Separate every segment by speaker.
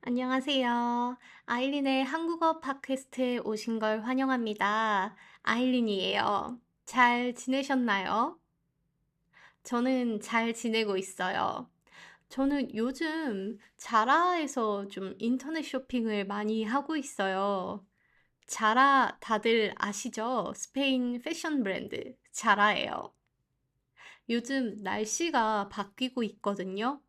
Speaker 1: 안녕하세요. 아일린의 한국어 팟캐스트에 오신 걸 환영합니다. 아일린이에요. 잘 지내셨나요? 저는 잘 지내고 있어요. 저는 요즘 자라에서 좀 인터넷 쇼핑을 많이 하고 있어요. 자라 다들 아시죠? 스페인 패션 브랜드 자라예요. 요즘 날씨가 바뀌고 있거든요.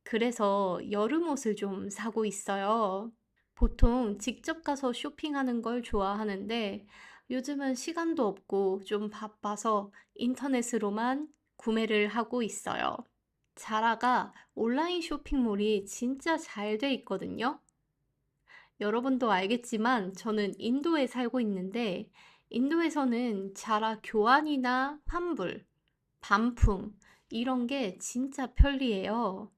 Speaker 1: 그래서 여름 옷을 좀 사고 있어요. 보통 직접 가서 쇼핑하는 걸 좋아하는데 요즘은 시간도 없고 좀 바빠서 인터넷으로만 구매를 하고 있어요. 자라가 온라인 쇼핑몰이 진짜 잘 돼 있거든요. 여러분도 알겠지만 저는 인도에 살고 있는데 인도에서는 자라 교환이나 환불, 반품 이런 게 진짜 편리해요.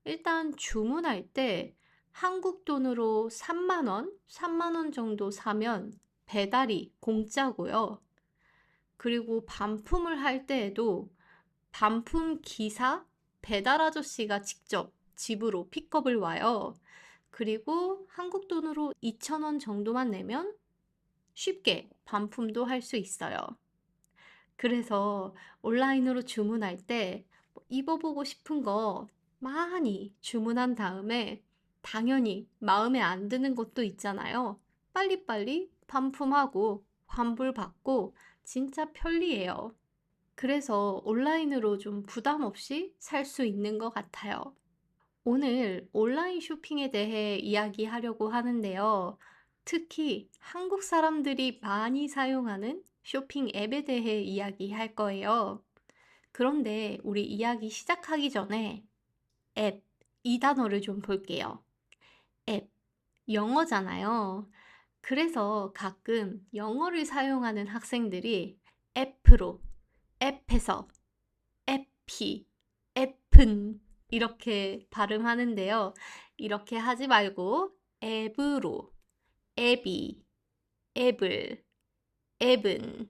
Speaker 1: 일단 주문할 때 한국 돈으로 3만 원, 3만 원 정도 사면 배달이 공짜고요. 그리고 반품을 할 때에도 반품 기사, 배달 아저씨가 직접 집으로 픽업을 와요. 그리고 한국 돈으로 2천 원 정도만 내면 쉽게 반품도 할 수 있어요. 그래서 온라인으로 주문할 때 입어보고 싶은 거 많이 주문한 다음에 당연히 마음에 안 드는 것도 있잖아요. 빨리빨리 반품하고 환불받고 진짜 편리해요. 그래서 온라인으로 좀 부담 없이 살 수 있는 것 같아요. 오늘 온라인 쇼핑에 대해 이야기하려고 하는데요. 특히 한국 사람들이 많이 사용하는 쇼핑 앱에 대해 이야기할 거예요. 그런데 우리 이야기 시작하기 전에 앱, 이 단어를 좀 볼게요. 앱, 영어잖아요. 그래서 가끔 영어를 사용하는 학생들이 앱으로, 앱에서, 앱이, 앱은 이렇게 발음하는데요. 이렇게 하지 말고 앱으로, 앱이, 앱을, 앱은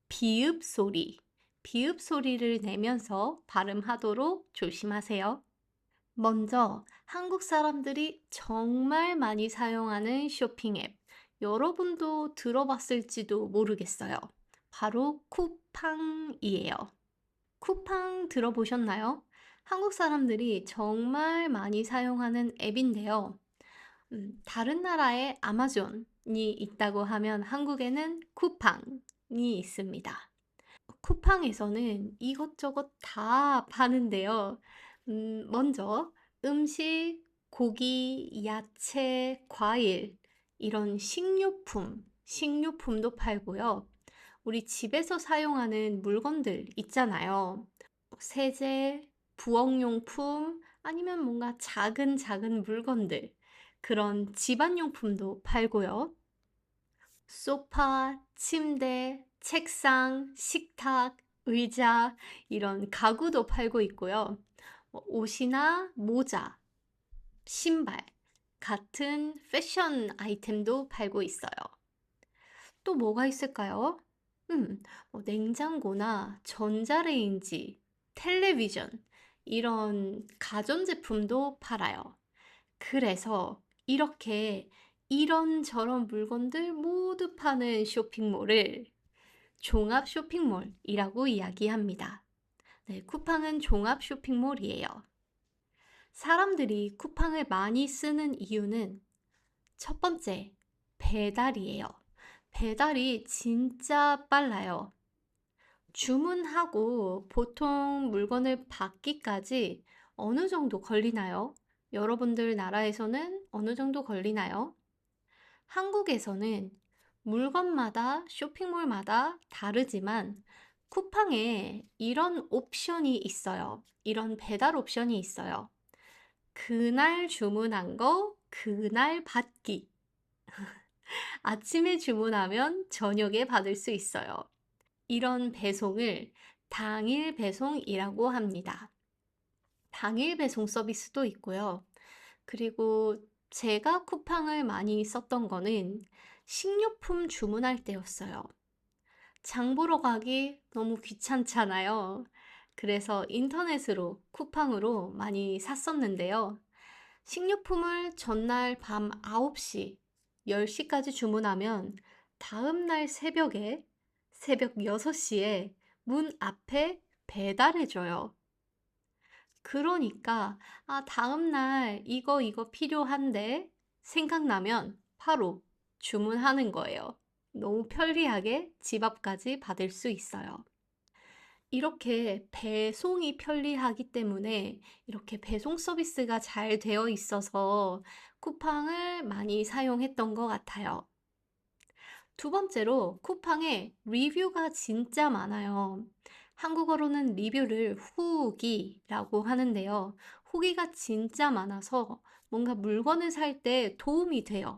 Speaker 1: 비읍 소리, 비읍 소리를 내면서 발음하도록 조심하세요. 먼저 한국 사람들이 정말 많이 사용하는 쇼핑 앱. 여러분도 들어봤을지도 모르겠어요. 바로 쿠팡이에요. 쿠팡 들어보셨나요? 한국 사람들이 정말 많이 사용하는 앱인데요. 다른 나라에 아마존이 있다고 하면 한국에는 쿠팡이 있습니다. 쿠팡에서는 이것저것 다 파는데요. 먼저 음식, 고기, 야채, 과일, 이런 식료품도 팔고요. 우리 집에서 사용하는 물건들 있잖아요. 세제, 부엌용품, 아니면 뭔가 작은 작은 물건들, 그런 집안용품도 팔고요. 소파, 침대, 책상, 식탁, 의자, 이런 가구도 팔고 있고요. 옷이나 모자, 신발 같은 패션 아이템도 팔고 있어요. 또 뭐가 있을까요? 냉장고나 전자레인지, 텔레비전, 이런 가전제품도 팔아요. 그래서 이렇게 이런저런 물건들 모두 파는 쇼핑몰을 종합 쇼핑몰이라고 이야기합니다. 네, 쿠팡은 종합 쇼핑몰이에요. 사람들이 쿠팡을 많이 쓰는 이유는 첫 번째, 배달이에요. 배달이 진짜 빨라요. 주문하고 보통 물건을 받기까지 어느 정도 걸리나요? 여러분들 나라에서는 어느 정도 걸리나요? 한국에서는 물건마다 쇼핑몰마다 다르지만 쿠팡에 이런 옵션이 있어요. 이런 배달 옵션이 있어요. 그날 주문한 거 그날 받기. 아침에 주문하면 저녁에 받을 수 있어요. 이런 배송을 당일 배송이라고 합니다. 당일 배송 서비스도 있고요. 그리고 제가 쿠팡을 많이 썼던 거는 식료품 주문할 때였어요. 장 보러 가기 너무 귀찮잖아요. 그래서 인터넷으로 쿠팡으로 많이 샀었는데요. 식료품을 전날 밤 9시, 10시까지 주문하면 다음날 새벽에, 새벽 6시에 문 앞에 배달해줘요. 그러니까, 다음날 이거 필요한데 생각나면 바로 주문하는 거예요. 너무 편리하게 집 앞까지 받을 수 있어요. 이렇게 배송이 편리하기 때문에 이렇게 배송 서비스가 잘 되어 있어서 쿠팡을 많이 사용했던 것 같아요. 두 번째로 쿠팡에 리뷰가 진짜 많아요. 한국어로는 리뷰를 후기라고 하는데요. 후기가 진짜 많아서 뭔가 물건을 살 때 도움이 돼요.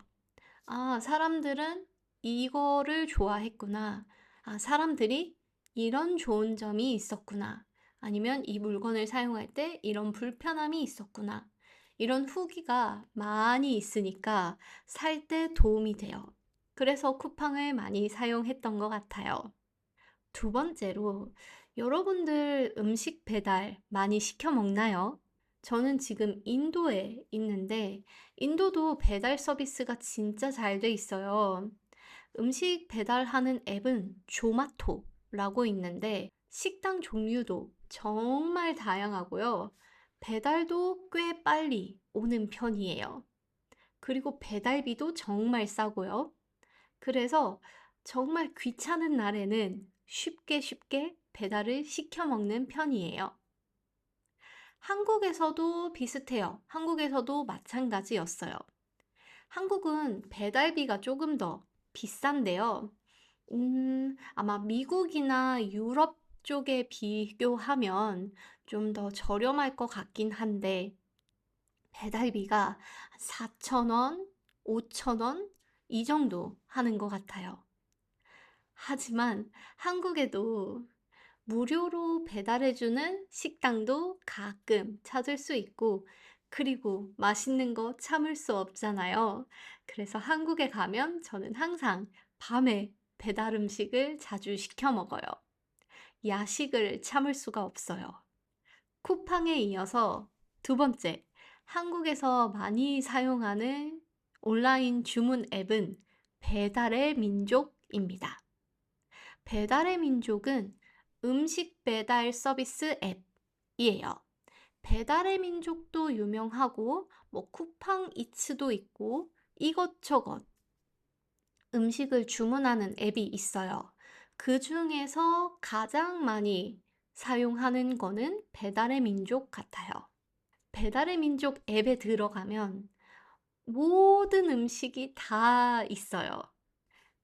Speaker 1: 사람들은 이거를 좋아했구나. 사람들이 이런 좋은 점이 있었구나. 아니면 이 물건을 사용할 때 이런 불편함이 있었구나. 이런 후기가 많이 있으니까 살 때 도움이 돼요. 그래서 쿠팡을 많이 사용했던 것 같아요. 두 번째로, 여러분들 음식 배달 많이 시켜 먹나요? 저는 지금 인도에 있는데, 인도도 배달 서비스가 진짜 잘 돼 있어요. 음식 배달하는 앱은 조마토라고 있는데, 식당 종류도 정말 다양하고요. 배달도 꽤 빨리 오는 편이에요. 그리고 배달비도 정말 싸고요. 그래서 정말 귀찮은 날에는 쉽게 배달을 시켜 먹는 편이에요. 한국에서도 비슷해요. 한국에서도 마찬가지였어요. 한국은 배달비가 조금 더 비싼데요. 아마 미국이나 유럽 쪽에 비교하면 좀 더 저렴할 것 같긴 한데, 배달비가 4,000원, 5,000원 이 정도 하는 것 같아요. 하지만 한국에도 무료로 배달해주는 식당도 가끔 찾을 수 있고, 그리고 맛있는 거 참을 수 없잖아요. 그래서 한국에 가면 저는 항상 밤에 배달 음식을 자주 시켜 먹어요. 야식을 참을 수가 없어요. 쿠팡에 이어서 두 번째, 한국에서 많이 사용하는 온라인 주문 앱은 배달의 민족입니다. 배달의 민족은 음식 배달 서비스 앱이에요. 배달의 민족도 유명하고, 쿠팡 이츠도 있고, 이것저것 음식을 주문하는 앱이 있어요. 그 중에서 가장 많이 사용하는 거는 배달의 민족 같아요. 배달의 민족 앱에 들어가면 모든 음식이 다 있어요.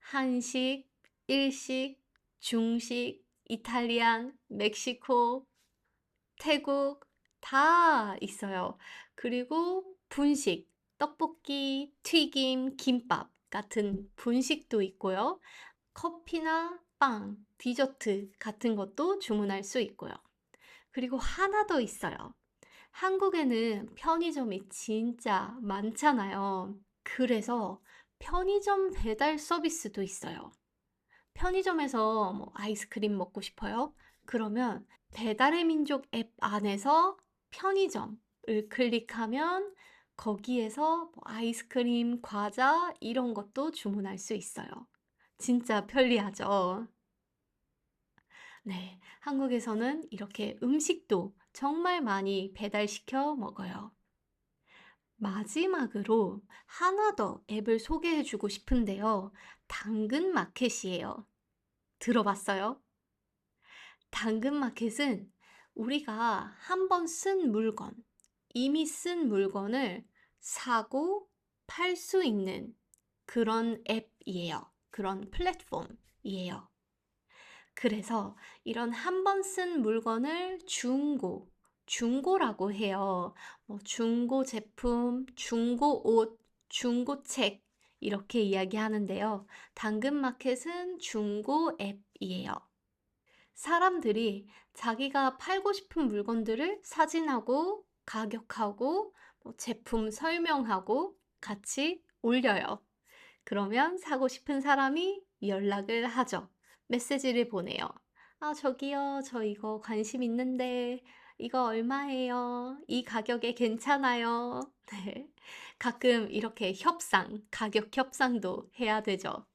Speaker 1: 한식, 일식, 중식, 이탈리안, 멕시코, 태국 다 있어요. 그리고 분식, 떡볶이, 튀김, 김밥 같은 분식도 있고요. 커피나 빵, 디저트 같은 것도 주문할 수 있고요. 그리고 하나 더 있어요. 한국에는 편의점이 진짜 많잖아요. 그래서 편의점 배달 서비스도 있어요. 편의점에서 아이스크림 먹고 싶어요? 그러면 배달의 민족 앱 안에서 편의점을 클릭하면 거기에서 아이스크림, 과자 이런 것도 주문할 수 있어요. 진짜 편리하죠? 네, 한국에서는 이렇게 음식도 정말 많이 배달시켜 먹어요. 마지막으로 하나 더 앱을 소개해 주고 싶은데요. 당근 마켓이에요. 들어봤어요? 당근 마켓은 우리가 한번 쓴 물건, 이미 쓴 물건을 사고 팔 수 있는 그런 앱이에요. 그런 플랫폼이에요. 그래서 이런 한 번 쓴 물건을 중고라고 해요. 중고 제품, 중고 옷, 중고 책 이렇게 이야기하는데요. 당근마켓은 중고 앱이에요. 사람들이 자기가 팔고 싶은 물건들을 사진하고 가격하고 제품 설명하고 같이 올려요. 그러면 사고 싶은 사람이 연락을 하죠. 메시지를 보내요. 저기요, 저 이거 관심 있는데 이거 얼마예요? 이 가격에 괜찮아요? 네. 가끔 이렇게 가격 협상도 해야 되죠.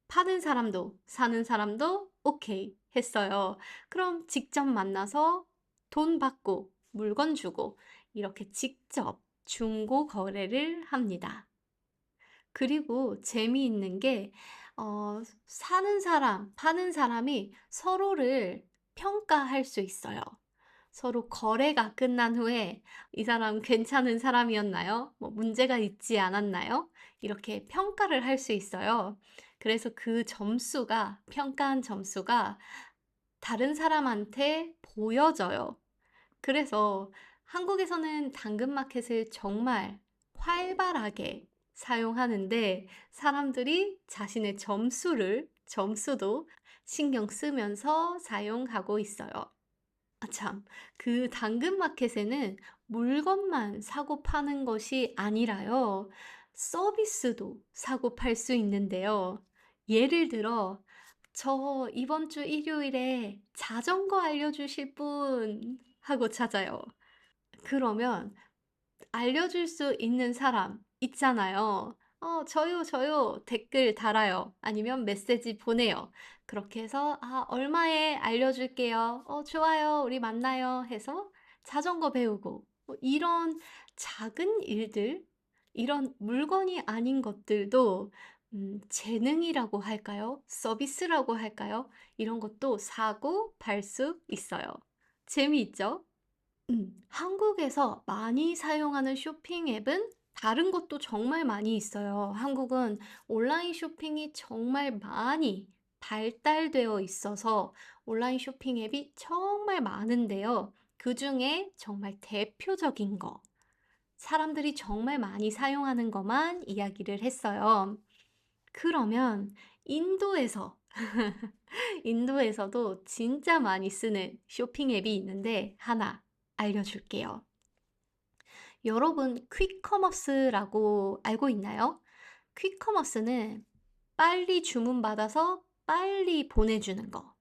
Speaker 1: 파는 사람도 사는 사람도 오케이 했어요. 그럼 직접 만나서 돈 받고 물건 주고 이렇게 직접 중고 거래를 합니다. 그리고 재미있는 게 사는 사람, 파는 사람이 서로를 평가할 수 있어요. 서로 거래가 끝난 후에 이 사람 괜찮은 사람이었나요? 뭐 문제가 있지 않았나요? 이렇게 평가를 할 수 있어요. 그래서 그 점수가, 평가한 점수가 다른 사람한테 보여져요. 그래서 한국에서는 당근마켓을 정말 활발하게 사용하는데 사람들이 자신의 점수도 신경 쓰면서 사용하고 있어요. 아, 참. 그 당근마켓에는 물건만 사고 파는 것이 아니라요. 서비스도 사고 팔 수 있는데요. 예를 들어, 저 이번 주 일요일에 자전거 알려주실 분 하고 찾아요. 그러면 알려줄 수 있는 사람 있잖아요. 저요, 저요. 댓글 달아요. 아니면 메시지 보내요. 그렇게 해서, 얼마에 알려줄게요. 좋아요. 우리 만나요. 해서 자전거 배우고, 이런 작은 일들, 이런 물건이 아닌 것들도 재능이라고 할까요? 서비스라고 할까요? 이런 것도 사고 팔 수 있어요. 재미있죠? 한국에서 많이 사용하는 쇼핑 앱은 다른 것도 정말 많이 있어요. 한국은 온라인 쇼핑이 정말 많이 발달되어 있어서 온라인 쇼핑 앱이 정말 많은데요. 그중에 정말 대표적인 거, 사람들이 정말 많이 사용하는 것만 이야기를 했어요. 그러면 인도에서, 인도에서도 진짜 많이 쓰는 쇼핑 앱이 있는데 하나 알려줄게요. 여러분, 퀵커머스라고 알고 있나요? 퀵커머스는 빨리 주문받아서 빨리 보내주는 거,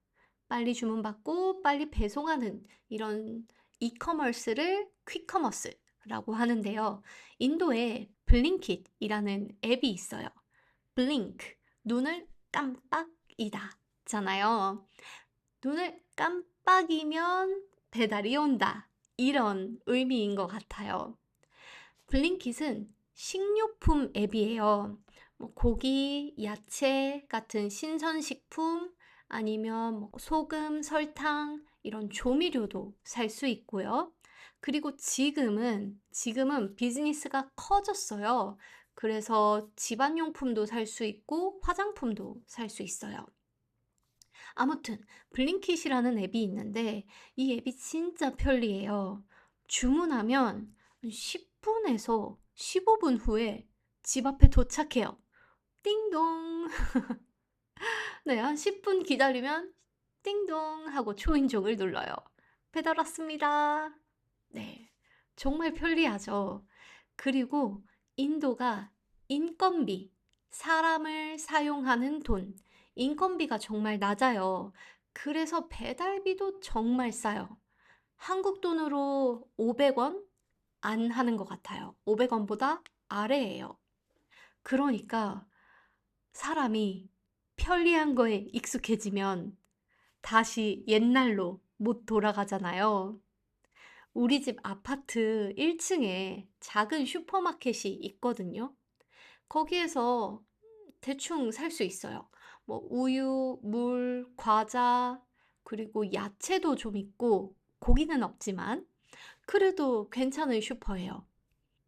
Speaker 1: 빨리 주문받고 빨리 배송하는 이런 이커머스를 퀵커머스라고 하는데요. 인도에 블링킷이라는 앱이 있어요. 블링크, 눈을 깜빡이다 잖아요. 눈을 깜빡이면 배달이 온다. 이런 의미인 것 같아요. 블링킷은 식료품 앱이에요. 뭐 고기, 야채 같은 신선식품 아니면 뭐 소금, 설탕 이런 조미료도 살 수 있고요. 그리고 지금은 비즈니스가 커졌어요. 그래서 집안용품도 살 수 있고 화장품도 살 수 있어요. 아무튼 블링킷이라는 앱이 있는데 이 앱이 진짜 편리해요. 주문하면 10분에서 15분 후에 집 앞에 도착해요. 띵동. 네, 한 10분 기다리면 띵동 하고 초인종을 눌러요. 배달 왔습니다. 네, 정말 편리하죠. 그리고 인도가 인건비, 사람을 사용하는 돈, 인건비가 정말 낮아요. 그래서 배달비도 정말 싸요. 한국 돈으로 500원 안 하는 것 같아요. 500원보다 아래예요. 그러니까 사람이 편리한 거에 익숙해지면 다시 옛날로 못 돌아가잖아요. 우리 집 아파트 1층에 작은 슈퍼마켓이 있거든요. 거기에서 대충 살 수 있어요. 뭐 우유, 물, 과자, 그리고 야채도 좀 있고 고기는 없지만 그래도 괜찮은 슈퍼예요.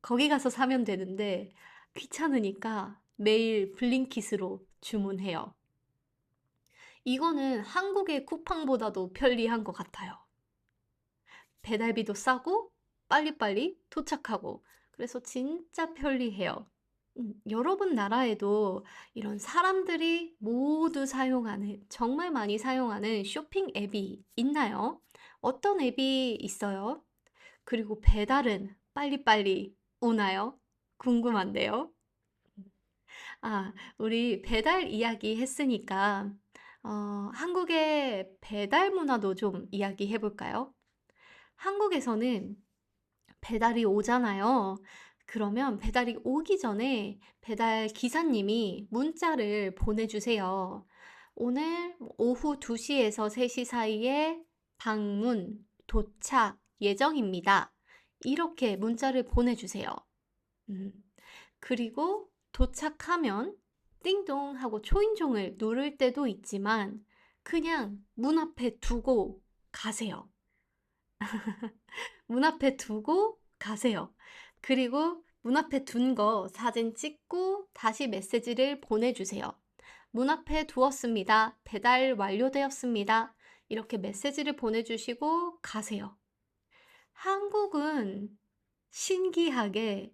Speaker 1: 거기 가서 사면 되는데 귀찮으니까 매일 블링킷으로 주문해요. 이거는 한국의 쿠팡보다도 편리한 것 같아요. 배달비도 싸고 빨리빨리 도착하고 그래서 진짜 편리해요. 여러분 나라에도 이런 사람들이 모두 사용하는, 정말 많이 사용하는 쇼핑 앱이 있나요? 어떤 앱이 있어요? 그리고 배달은 빨리빨리 오나요? 궁금한데요. 우리 배달 이야기 했으니까, 한국의 배달 문화도 좀 이야기해 볼까요? 한국에서는 배달이 오잖아요. 그러면 배달이 오기 전에 배달 기사님이 문자를 보내주세요. 오늘 오후 2시에서 3시 사이에 방문, 도착 예정입니다. 이렇게 문자를 보내주세요. 음, 그리고 도착하면 띵동 하고 초인종을 누를 때도 있지만 그냥 문 앞에 두고 가세요. 문 앞에 두고 가세요. 그리고 문 앞에 둔 거 사진 찍고 다시 메시지를 보내주세요. 문 앞에 두었습니다. 배달 완료되었습니다. 이렇게 메시지를 보내주시고 가세요. 한국은 신기하게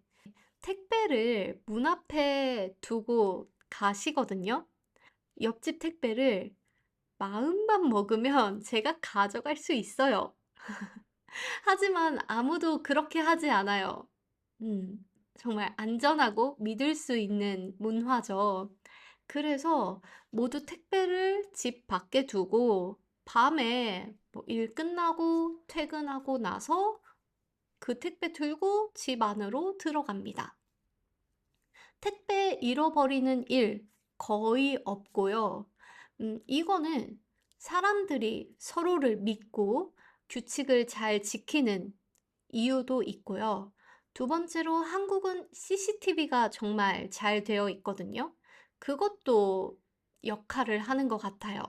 Speaker 1: 택배를 문 앞에 두고 가시거든요. 옆집 택배를 마음만 먹으면 제가 가져갈 수 있어요. 하지만 아무도 그렇게 하지 않아요. 음, 정말 안전하고 믿을 수 있는 문화죠. 그래서 모두 택배를 집 밖에 두고 밤에 뭐일 끝나고 퇴근하고 나서 그 택배 들고 집 안으로 들어갑니다. 택배 잃어버리는 일 거의 없고요. 이거는 사람들이 서로를 믿고 규칙을 잘 지키는 이유도 있고요. 두 번째로 한국은 CCTV가 정말 잘 되어 있거든요. 그것도 역할을 하는 것 같아요.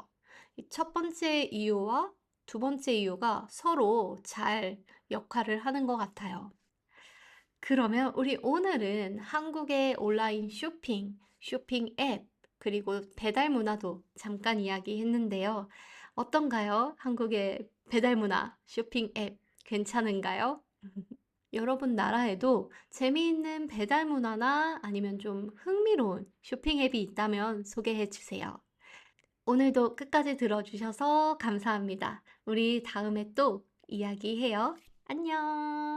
Speaker 1: 첫 번째 이유와 두 번째 이유가 서로 잘 역할을 하는 것 같아요. 그러면 우리 오늘은 한국의 온라인 쇼핑 앱, 그리고 배달 문화도 잠깐 이야기했는데요. 어떤가요? 한국의 배달 문화, 쇼핑 앱 괜찮은가요? 여러분 나라에도 재미있는 배달 문화나 아니면 좀 흥미로운 쇼핑 앱이 있다면 소개해 주세요. 오늘도 끝까지 들어주셔서 감사합니다. 우리 다음에 또 이야기해요. 안녕!